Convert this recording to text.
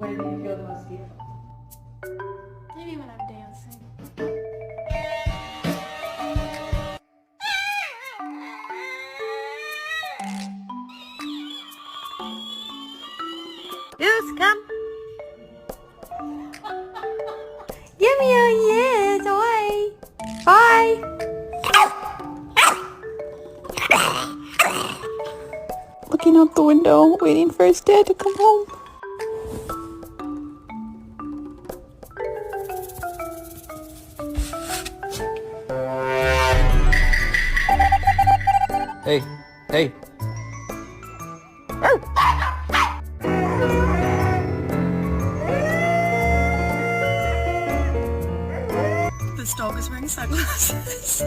When do you feel the most beautiful? Maybe when I'm dancing. Goose, come. Give me a yes, away. Bye. Looking out the window, waiting for his dad to come home. Hey, hey. This dog is wearing sunglasses.